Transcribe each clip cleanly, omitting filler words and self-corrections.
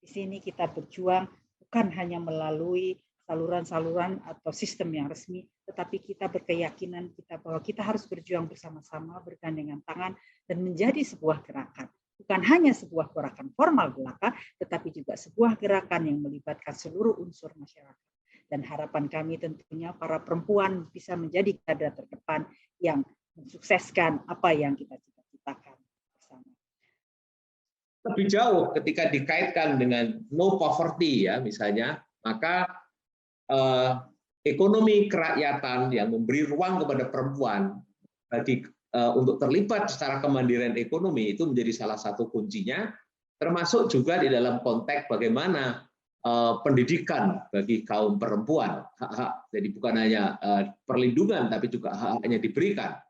Di sini kita berjuang bukan hanya melalui saluran-saluran atau sistem yang resmi, tetapi kita berkeyakinan bahwa kita harus berjuang bersama-sama, bergandengan tangan, dan menjadi sebuah gerakan. Bukan hanya sebuah gerakan formal belaka, tetapi juga sebuah gerakan yang melibatkan seluruh unsur masyarakat. Dan harapan kami tentunya para perempuan bisa menjadi garda terdepan yang mensukseskan apa yang kita cita-citakan bersama. Lebih jauh ketika dikaitkan dengan no poverty ya misalnya, maka ekonomi kerakyatan yang memberi ruang kepada perempuan untuk terlibat secara kemandirian ekonomi itu menjadi salah satu kuncinya, termasuk juga di dalam konteks bagaimana pendidikan bagi kaum perempuan, hak-hak, jadi bukan hanya perlindungan tapi juga hak-haknya diberikan.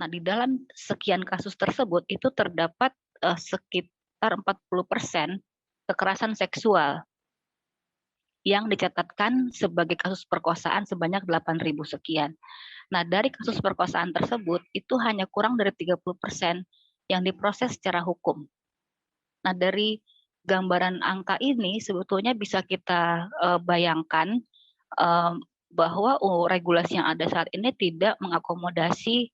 Nah, di dalam sekian kasus tersebut itu terdapat sekitar 40% kekerasan seksual yang dicatatkan sebagai kasus perkosaan sebanyak 8.000 sekian. Nah, dari kasus perkosaan tersebut itu hanya kurang dari 30% yang diproses secara hukum. Nah, dari gambaran angka ini sebetulnya bisa kita bayangkan bahwa regulasi yang ada saat ini tidak mengakomodasi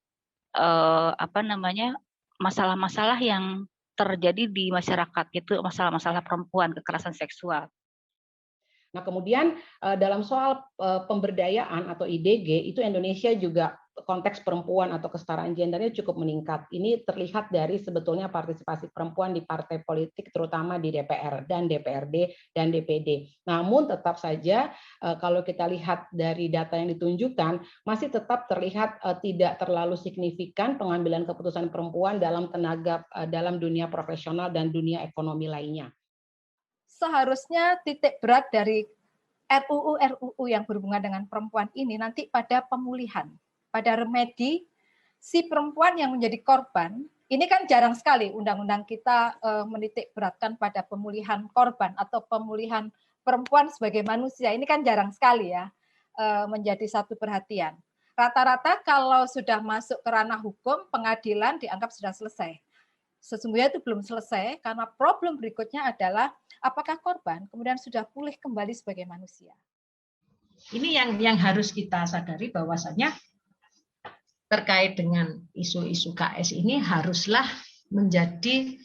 masalah-masalah yang terjadi di masyarakat, itu masalah-masalah perempuan, kekerasan seksual. Nah, kemudian dalam soal pemberdayaan atau IDG itu Indonesia juga konteks perempuan atau kesetaraan gendernya cukup meningkat. Ini terlihat dari sebetulnya partisipasi perempuan di partai politik terutama di DPR dan DPRD dan DPD. Namun tetap saja kalau kita lihat dari data yang ditunjukkan masih tetap terlihat tidak terlalu signifikan pengambilan keputusan perempuan dalam dalam dunia profesional dan dunia ekonomi lainnya. Seharusnya titik berat dari RUU yang berhubungan dengan perempuan ini nanti pada pemulihan, pada remedi si perempuan yang menjadi korban. Ini kan jarang sekali undang-undang kita menitik beratkan pada pemulihan korban atau pemulihan perempuan sebagai manusia. Ini kan jarang sekali ya menjadi satu perhatian. Rata-rata kalau sudah masuk ke ranah hukum, pengadilan dianggap sudah selesai. Sesungguhnya itu belum selesai karena problem berikutnya adalah apakah korban kemudian sudah pulih kembali sebagai manusia. Ini yang harus kita sadari bahwasannya terkait dengan isu-isu KS ini haruslah menjadi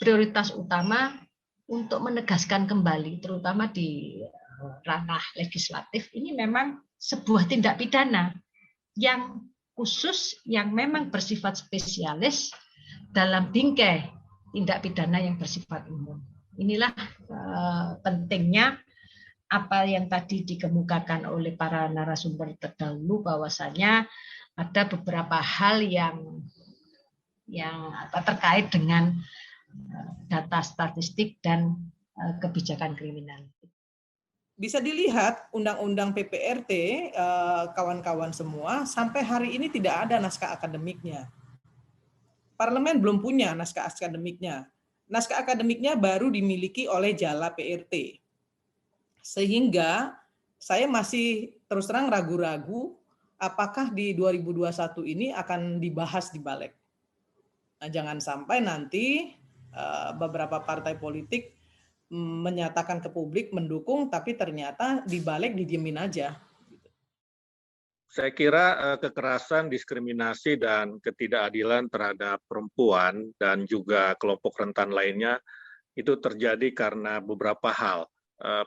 prioritas utama untuk menegaskan kembali, terutama di ranah legislatif, ini memang sebuah tindak pidana yang khusus, yang memang bersifat spesialis dalam bingkai tindak pidana yang bersifat umum. Inilah pentingnya apa yang tadi dikemukakan oleh para narasumber terdahulu, bahwasanya ada beberapa hal yang terkait dengan data statistik dan kebijakan kriminal. Bisa dilihat Undang-Undang PPRT, kawan-kawan semua, sampai hari ini tidak ada naskah akademiknya. Parlemen belum punya naskah akademiknya. Naskah akademiknya baru dimiliki oleh Jala PRT. Sehingga saya masih terus terang ragu-ragu apakah di 2021 ini akan dibahas di Balik. Nah, jangan sampai nanti beberapa partai politik menyatakan ke publik mendukung, tapi ternyata di Balik didiemin aja. Saya kira kekerasan, diskriminasi, dan ketidakadilan terhadap perempuan dan juga kelompok rentan lainnya itu terjadi karena beberapa hal.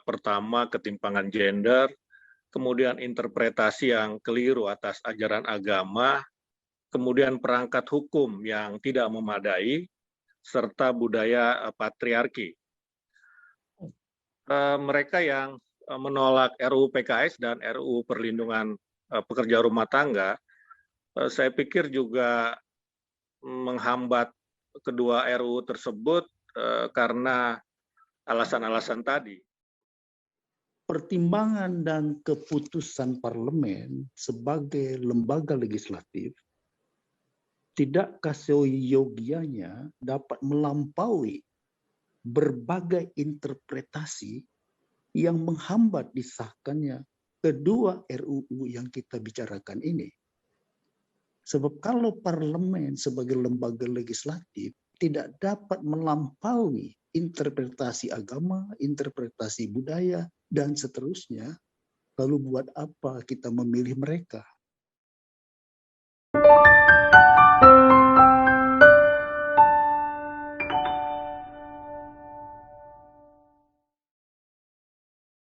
Pertama, ketimpangan gender, kemudian interpretasi yang keliru atas ajaran agama, kemudian perangkat hukum yang tidak memadai, serta budaya patriarki. Mereka yang menolak RUU PKS dan RUU Perlindungan Pekerja Rumah Tangga, saya pikir juga menghambat kedua RUU tersebut karena alasan-alasan tadi. Pertimbangan dan keputusan parlemen sebagai lembaga legislatif tidak seyogianya dapat melampaui berbagai interpretasi yang menghambat disahkannya kedua RUU yang kita bicarakan ini. Sebab kalau parlemen sebagai lembaga legislatif tidak dapat melampaui interpretasi agama, interpretasi budaya, dan seterusnya, lalu buat apa kita memilih mereka?